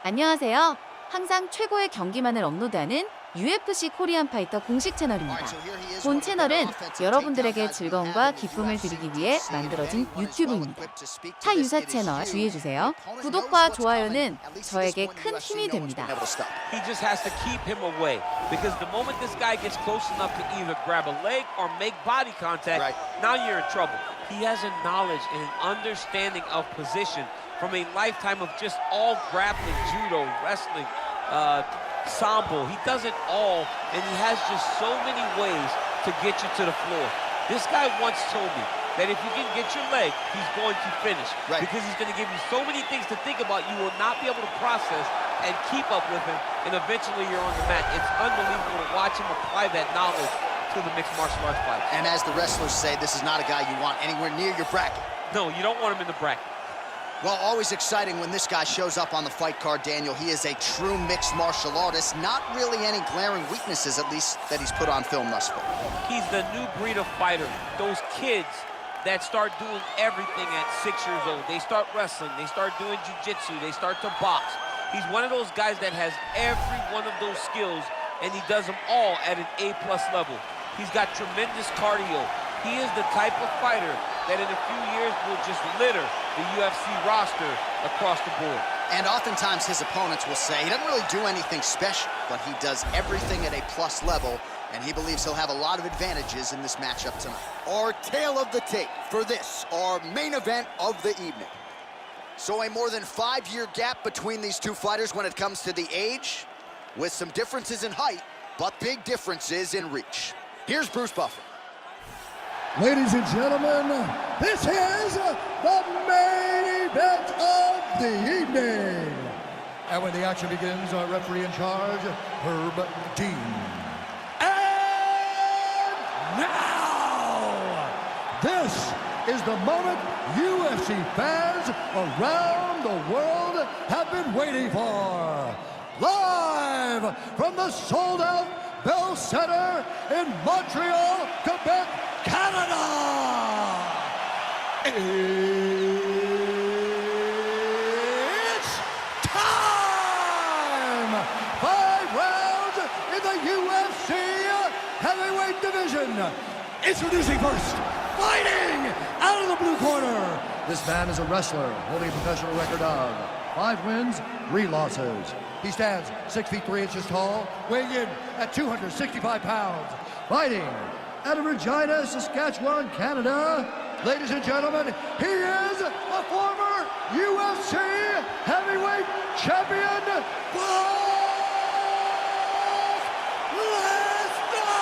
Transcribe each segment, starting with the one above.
안녕하세요. 항상 최고의 경기만을 업로드하는 UFC 코리안파이터 공식 채널입니다. 본 채널은 여러분들에게 즐거움과 기쁨을 드리기 위해 만들어진 유튜브입니다. 타 유사 채널 주의해주세요. 구독과 좋아요는 저에게 큰 힘이 됩니다. He just has to keep him away because the moment this guy gets close enough to either grab a leg or make body contact, now you're in trouble. He has a knowledge and an understanding of position from a lifetime of just all grappling, judo, wrestling, sambo. He does it all, and he has just so many ways to get you to the floor. This guy once told me that if you can get your leg, he's going to finish. Because he's going to give you so many things to think about, you will not be able to process and keep up with him, and eventually you're on the mat. It's unbelievable to watch him apply that knowledge to the mixed martial arts fight. And as the wrestlers say, this is not a guy you want anywhere near your bracket. No, you don't want him in the bracket. Well, always exciting when this guy shows up on the fight card, Daniel. He is a true mixed martial artist. Not really any glaring weaknesses, at least, that he's put on film thus far. He's the new breed of fighter. Those kids that start doing everything at 6 years old. They start wrestling, they start doing jiu-jitsu, they start to box. He's one of those guys that has every one of those skills, and he does them all at an A+ level. He's got tremendous cardio. He is the type of fighter that in a few years will just litter the UFC roster across the board. And oftentimes his opponents will say he doesn't really do anything special, but he does everything at a plus level, and he believes he'll have a lot of advantages in this matchup tonight. Our tale of the tape for this, our main event of the evening. So a more than 5-year gap between these two fighters when it comes to the age, with some differences in height, but big differences in reach. Here's Bruce Buffer. Ladies and gentlemen, this is the main event of the evening. And when the action begins, our referee in charge, Herb Dean. And now, this is the moment UFC fans around the world have been waiting for. Live from the sold-out Bell Center in Montreal, Quebec, Canada! It's time! 5 rounds in the UFC heavyweight division. Introducing first, fighting out of the blue corner. This man is a wrestler holding a professional record of 5 wins, 3 losses. He stands 6 feet 3 inches tall, weighing in at 265 pounds. Fighting out of Regina, Saskatchewan, Canada. Ladies and gentlemen, he is a former UFC heavyweight champion, Brock Lesnar!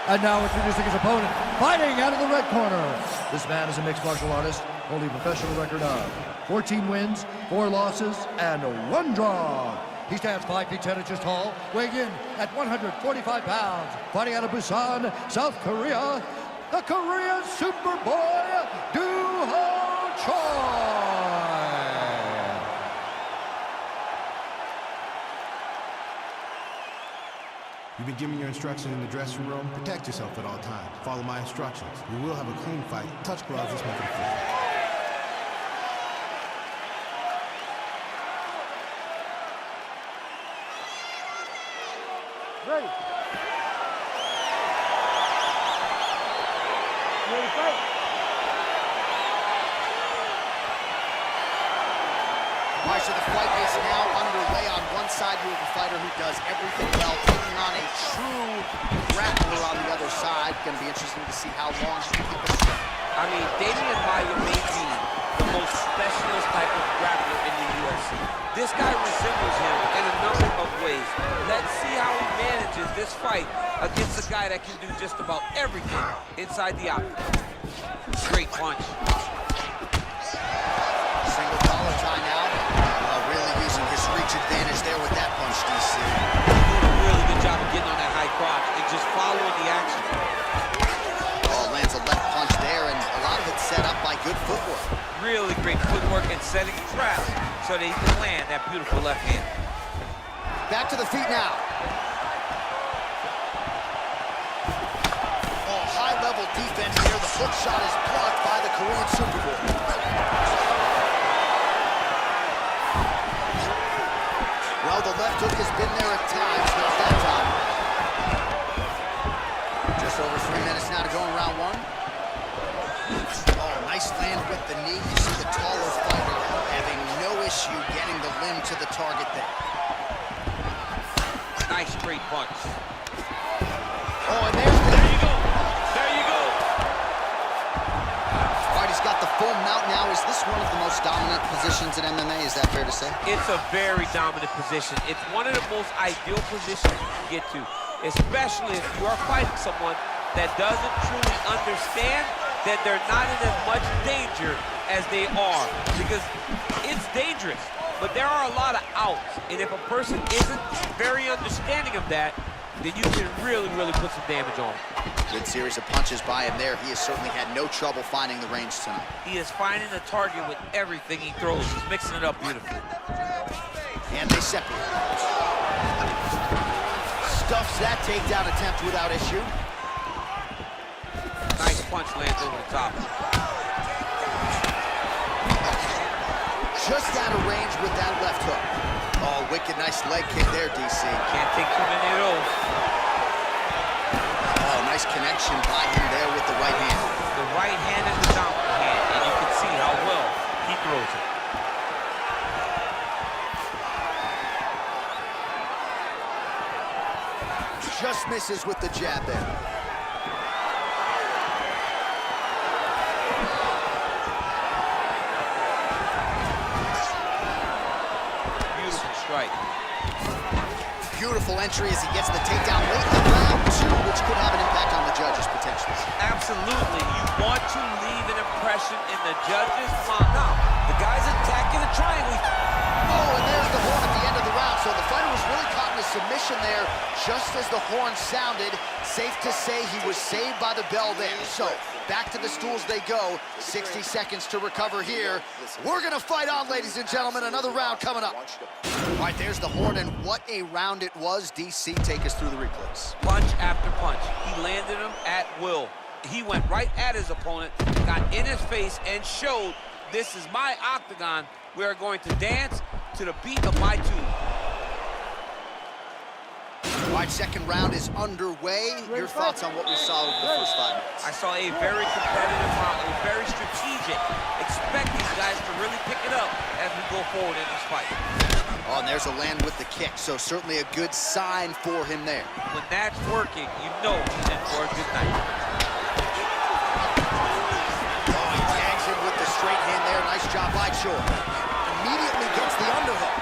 And now introducing his opponent, fighting out of the red corner. This man is a mixed martial artist, holding a professional record of 14 wins, 4 losses, and 1 draw. He stands 5 feet 10 inches tall, weighing in at 145 pounds. Fighting out of Busan, South Korea, the Korean Superboy, Doo-Ho Choi. You've been given your instructions in the dressing room. Protect yourself at all times. Follow my instructions. We will have a clean fight. Touch gloves, let's make it official. Ready. Ready to fight. All right, so the fight is now underway. On one side, you have a fighter who does everything well, taking on a true grappler on the other side. Going to be interesting to see how long he can keep it straight. I mean, Damian Maia may be the most specialist type of grappler in the UFC. This guy resembles him in a number of ways. Let's see how he manages this fight against a guy that can do just about everything inside the octagon. Great punch. Single collar tie now. Really using his reach advantage there with that punch, DC. Doing a really good job of getting on that high crotch and just following the action. Oh, lands a left punch there, and a lot of it set up by good footwork. Really great footwork and setting traps so that he can land that beautiful left hand. Back to the feet now. Oh, high-level defense here. The hook shot is blocked by the Korean Superboy. Well, the left hook has been there at times, not that time. Just over 3 minutes now to go in round one. Oh, nice land with the knee. You see the taller fighter having no issue getting the limb to the target there. Nice straight punch. Oh, and there's the... There you go. There you go. All right, he's got the full mount now. Is this one of the most dominant positions in MMA? Is that fair to say? It's a very dominant position. It's one of the most ideal positions you can get to, especially if you are fighting someone that doesn't truly understand that they're not in as much danger as they are, because it's dangerous, but there are a lot of outs, and if a person isn't very understanding of that, then you can really put some damage on him. Good series of punches by him there. He has certainly had no trouble finding the range tonight. He is finding the target with everything he throws. He's mixing it up beautifully. And they separate. Stuffs that takedown attempt without issue. Nice punch lands over the top. Just out of range with that left hook. Oh, wicked nice leg kick there, DC. Can't take too many of those. Oh, nice connection by him there with the right hand. The right hand is the dominant hand, and you can see how well he throws it. Just misses with the jab there. Beautiful strike. Beautiful entry as he gets the takedown late in round two, which could have an impact on the judges potentially. Absolutely. You want to leave an impression in the judges' mind. Now, the guy's attacking the triangle. Oh, and there's the horn at the end of the round. So the fighter was really caught in a submission there just as the horn sounded. Safe to say he was saved by the bell there. So back to the stools they go. 60 seconds to recover here. We're going to fight on, ladies and gentlemen. Another round coming up. All right, there's the horn, and what a round it was. DC, take us through the replays. Punch after punch. He landed him at will. He went right at his opponent, got in his face, and showed this is my octagon. We are going to dance to the beat of my tune. All right, second round is underway. Your thoughts on what we saw over the first 5 minutes? I saw a very competitive round. It was very strategic. Expect these guys to really pick it up as we go forward in this fight. Oh, and there's a land with the kick, so certainly a good sign for him there. When that's working, you know he's in for a good night. Oh, he tags him with the straight hand there. Nice job by Chor. Immediately gets the underhook.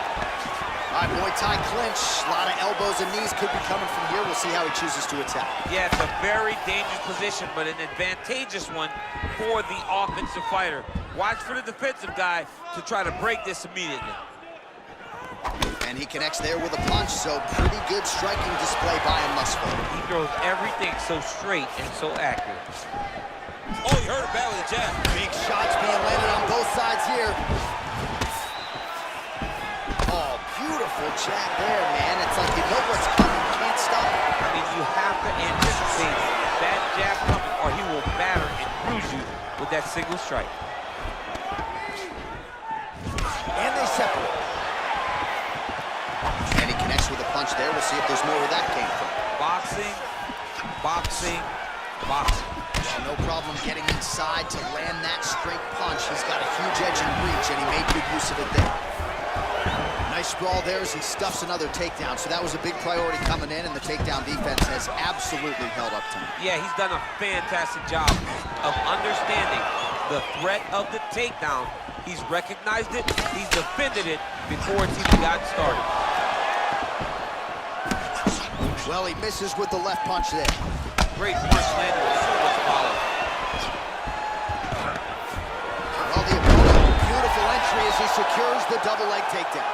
All right, Muay Thai clinch. A lot of elbows and knees could be coming from here. We'll see how he chooses to attack. Yeah, it's a very dangerous position, but an advantageous one for the offensive fighter. Watch for the defensive guy to try to break this immediately. And he connects there with a punch, so pretty good striking display by him thus far. He throws everything so straight and so accurate. Oh, you heard about with the jab. Big shots being landed on both sides here. Oh, beautiful jab there, man. It's like you know what's coming, you can't stop it. I mean, you have to anticipate that jab coming, or he will batter and bruise you with that single strike. And they separate. And he connects with a punch there. We'll see if there's more where that came from. Boxing, boxing, boxing. Well, no problem getting inside to land that straight punch. He's got a huge edge and reach, and he made good use of it there. Nice sprawl there as he stuffs another takedown. So that was a big priority coming in, and the takedown defense has absolutely held up tonight. Yeah, he's done a fantastic job of understanding the threat of the takedown. He's recognized it, he's defended it before it's even gotten started. Well, he misses with the left punch there. Great punch landed with so much power. Well, the opponent, beautiful entry as he secures the double leg takedown.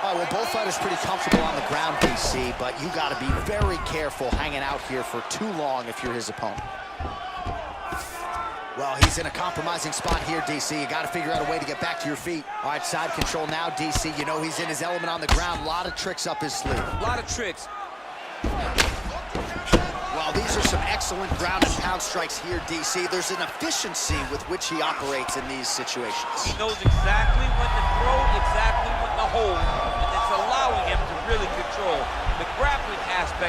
All right, well, both fighters pretty comfortable on the ground, DC, but you got to be very careful hanging out here for too long if you're his opponent. Well, he's in a compromising spot here, DC. You got to figure out a way to get back to your feet. All right, side control now, DC. You know he's in his element on the ground. A lot of tricks up his sleeve. A lot of tricks. Well, these are some excellent ground and pound strikes here, DC. There's an efficiency with which he operates in these situations. He knows exactly when to throw, exactly when to hold. And it's a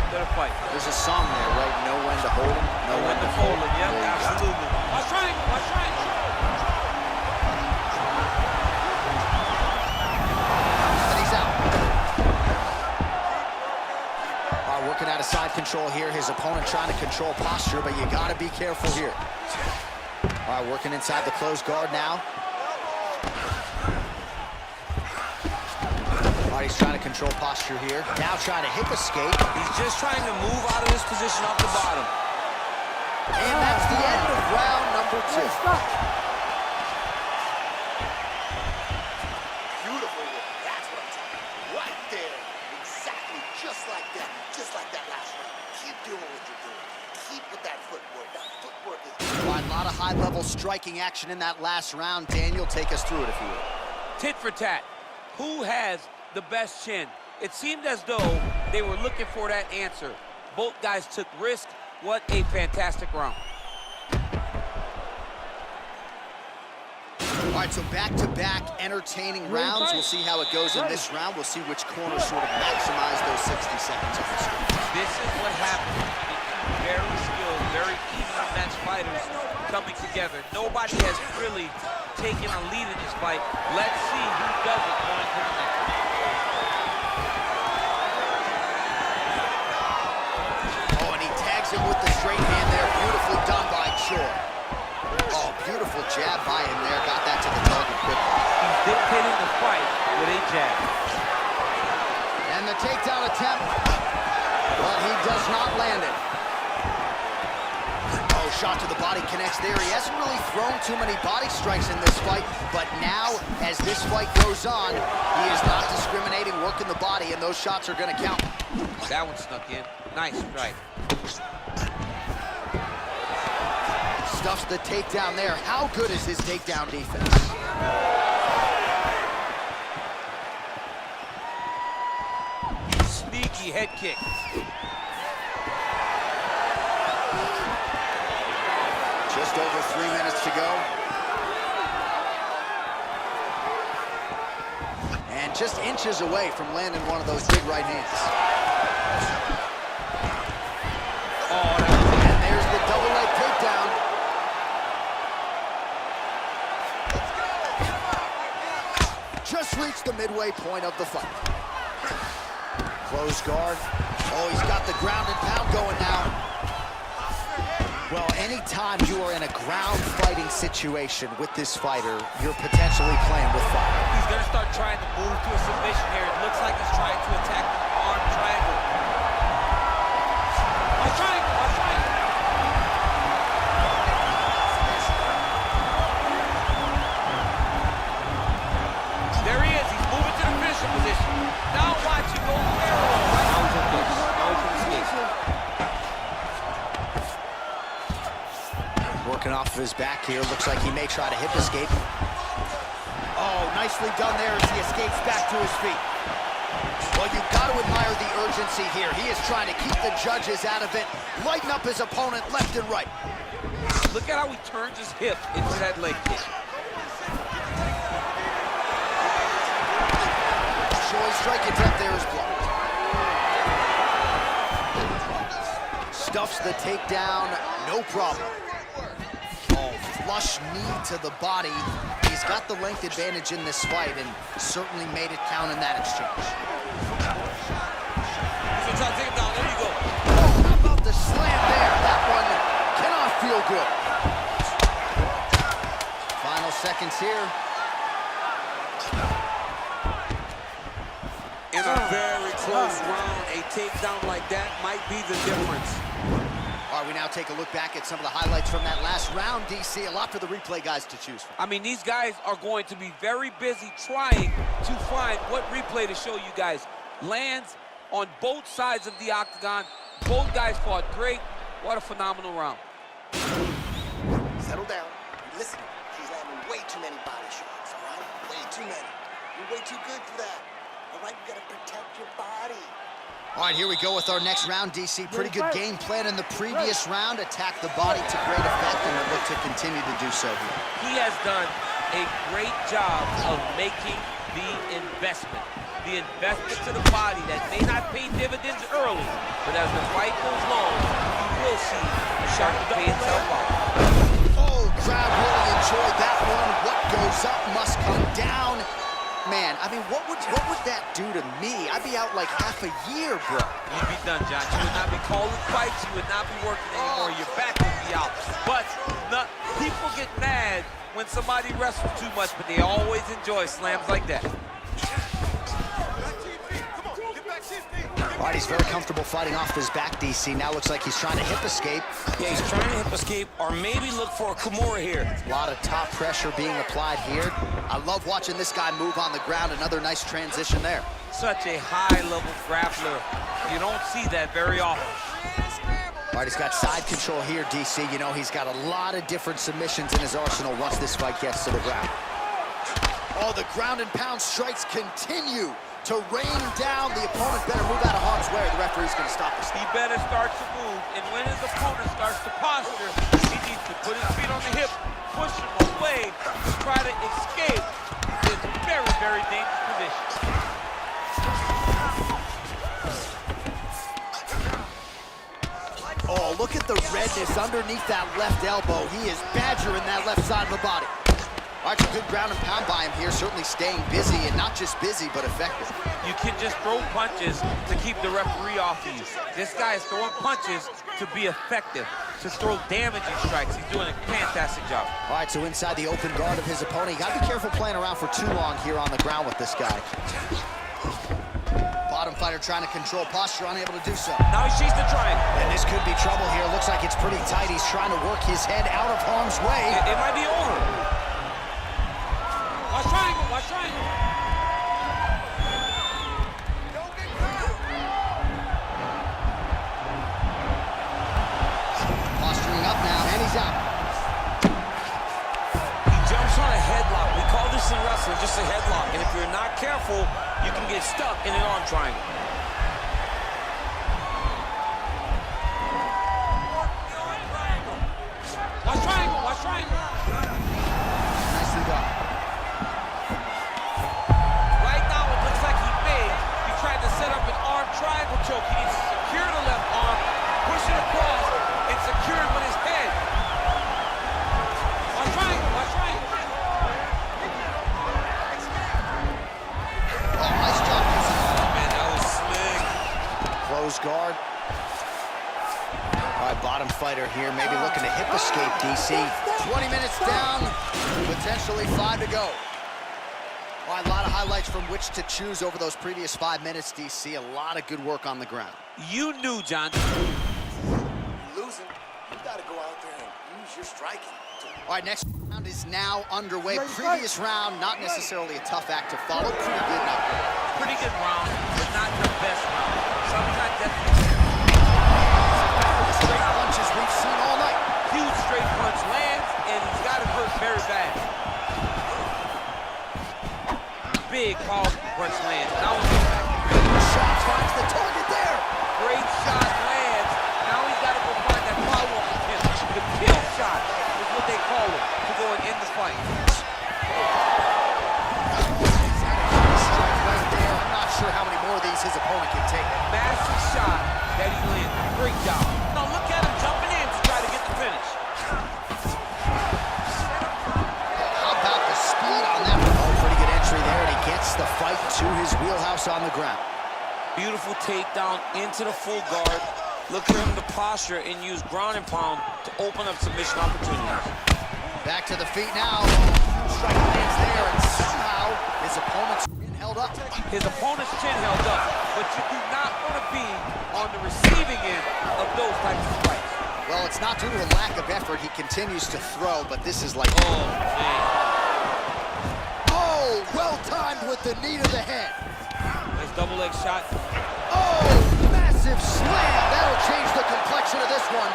after the fight. There's a song there, right? Know when to hold him, Know when to fold him. Yep, absolutely. Watch triangle, watch triangle. And he's out. All right, working out of side control here. His opponent trying to control posture, but you got to be careful here. All right, working inside the closed guard now. He's trying to control posture here. Now trying to hip escape. He's just trying to move out of this position off the bottom. And that's the end of round number 2. Beautiful work. That's what I'm talking about. Right there. Exactly just like that. Just like that last round. Keep doing what you're doing. Keep with that footwork. That footwork is... A lot of high-level striking action in that last round. Daniel, take us through it if you will. Tit for tat. Who has the best chin? It seemed as though they were looking for that answer. Both guys took risk. What a fantastic round. All right, so back-to-back entertaining rounds. We'll see how it goes in this round. We'll see which corner sort of maximize those 60 seconds on the screen. This is what happens. Very skilled, very evenly matched fighters coming together. Nobody has really taken a lead in this fight. Let's see who does it going to the next. Oh, and he tags him with the straight hand there. Beautifully done by Choi. Oh, beautiful jab by him there. Got that to the target quickly. He's dictating the fight with a jab. And the takedown attempt, but he does not land it. Oh, shot to the body connects there. He hasn't really thrown too many body strikes in this fight, but now, as this fight goes on, he is not discriminating, working the body, and those shots are going to count. That one snuck in. Nice strike. Stuffs the takedown there. How good is his takedown defense? Sneaky head kick. Just over 3 minutes to go. And just inches away from landing one of those big right hands. Oh, And there's the double leg takedown. Just reached the midway point of the fight. Close guard. Oh, he's got the ground and pound going now. Well, anytime you are in a ground fighting situation with this fighter, you're potentially playing with fire. he's going to start trying to move to a submission here. It looks like he's trying to attack the arm triangle. Arm triangle, arm triangle. There he is. He's moving to the finisher position. Now watch him go barrel. Now he's okay. Now he's going to escape. Working off of his back here. Looks like he may try to hip escape. Oh, nicely done there as he escapes back to his feet. Well, you've got to admire the urgency here. He is trying to keep the judges out of it, lighten up his opponent left and right. Look at how he turns his hip into that leg kick. Choi's strike attempt there is blocked. Stuffs the takedown, no problem. Oh, flush knee to the body. He's got the length advantage in this fight and certainly made it count in that exchange. He's trying to take him down. There you go. Oh, how about the slam there? That one cannot feel good. Final seconds here. In a very close round, a takedown like that might be the difference. All right, we now take a look back at some of the highlights from that last round, DC. A lot for the replay guys to choose from. I mean, these guys are going to be very busy trying to find what replay to show you guys. Lands on both sides of the octagon. Both guys fought great. What a phenomenal round. Settle down. Listen, he's landing way too many body shots, all right? Way too many. You're way too good for that. All right, you gotta protect your body. All right, here we go with our next round, DC. Pretty good game plan in the previous round. Attacked the body to great effect, and will look to continue to do so here. He has done a great job of making the investment. the investment to the body that may not pay dividends early, but as the fight goes long, you will see the shot to pay itself off. Oh, crowd really enjoyed that one. What goes up must come down. Man, I mean, what would that do to me? I'd be out like half a year, bro. You'd be done, John. You would not be calling fights. You would not be working anymore. Your back would be out. But people get mad when somebody wrestles too much, but they always enjoy slams like that. All right, he's very comfortable fighting off his back, DC. Now looks like he's trying to hip escape. Yeah, he's trying to hip escape or maybe look for a Kimura here. A lot of top pressure being applied here. I love watching this guy move on the ground. Another nice transition there. Such a high-level grappler. You don't see that very often. All right, he's got side control here, DC. You know, he's got a lot of different submissions in his arsenal once this fight gets to the ground. Oh, the ground and pound strikes continue to rain down. The opponent better move out of harm's way, or the referee's going to stop this. He better start to move, and when his opponent starts to posture, he needs to put his feet on the hip, push him away, try to escape this very, very dangerous position. Oh, look at the redness underneath that left elbow. He is badgering that left side of the body. All right, some good ground and pound by him here, certainly staying busy, and not just busy, but effective. You can just throw punches to keep the referee off of you. This guy is throwing punches to be effective, to throw damaging strikes. He's doing a fantastic job. All right, so inside the open guard of his opponent, you gotta be careful playing around for too long here on the ground with this guy. Bottom fighter trying to control posture, unable to do so. Now he sees the triangle. And this could be trouble here. Looks like it's pretty tight. He's trying to work his head out of harm's way. It might be over. Watch triangle, watch triangle. Posturing up now, and he's out. He jumps on a headlock. We call this in wrestling just a headlock. And if you're not careful, you can get stuck in an arm triangle. Watch triangle, watch triangle. Nicely done. Right now it looks like he tried to set up an arm triangle choke. He needs to secure the left arm, push it across, and secure it with his head. Watch triangle, watch triangle. Oh, nice job. Man, that was slick. Close guard. All right, bottom fighter here, maybe looking to hip escape, DC. 20 minutes down, potentially 5 to go. All right, a lot of highlights from which to choose over those previous 5 minutes, DC. A lot of good work on the ground. You knew, John. Losing, you gotta go out there and use your striking. All right, next round is now underway. Previous round, not necessarily a tough act to follow. Pretty good now. Pretty good round, but not the best round. Sometimes that's Straight punches we've seen all night. huge straight punch lands, and he's got it hurt very bad. Big, powerful punch lands. Now he's back. Shot finds the target there. Great shot lands. Now he's got to go find that follow-up attempt. The kill shot is what they call it to go and end the fight. Strike right there. I'm not sure how many more of these his opponent can take. Massive shot that he landed. Great job. Now look at him jumping in to try to get the finish. How about the speed on that one? Oh, pretty good entry there, and he gets the fight to his wheelhouse on the ground. Beautiful takedown into the full guard. Look for him to posture and use ground and pound to open up submission opportunities. Back to the feet now. Strike lands there, and somehow his opponent's chin held up. His opponent's chin held up, but you do not want to be on the receiving end of those types of fights. Well, it's not due to a lack of effort. He continues to throw, but this is like... Oh, man. Oh, well-timed with the knee to the head. Nice double leg shot. Oh, massive slam. That'll change the complexion of this one.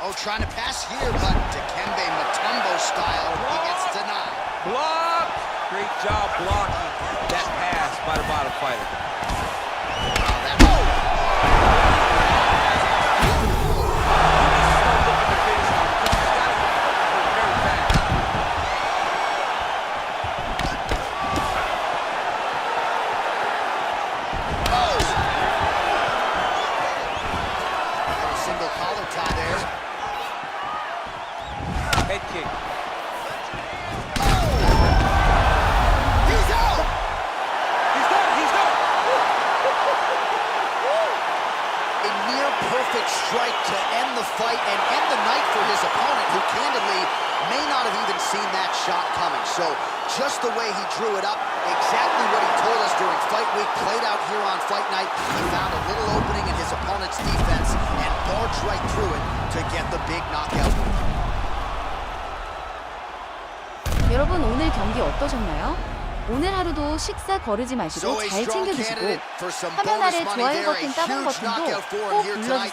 Oh, trying to pass here, but Dikembe Mutombo style, he gets denied. Block! Great job blocking that pass by the bottom fighter. fight and end the night for his opponent, who candidly may not have even seen that shot coming. So just the way he drew it up, exactly what he told us during fight week, played out here on fight night. He found a little opening in his opponent's defense and barged right through it to get the big knockout. 여러분 오늘 경기 어떠셨나요? 오늘 하루도 식사 거르지 마시고 잘 챙겨 드시고 화면 아래 좋아요 버튼 따봉 버튼도 꼭 눌러주세요.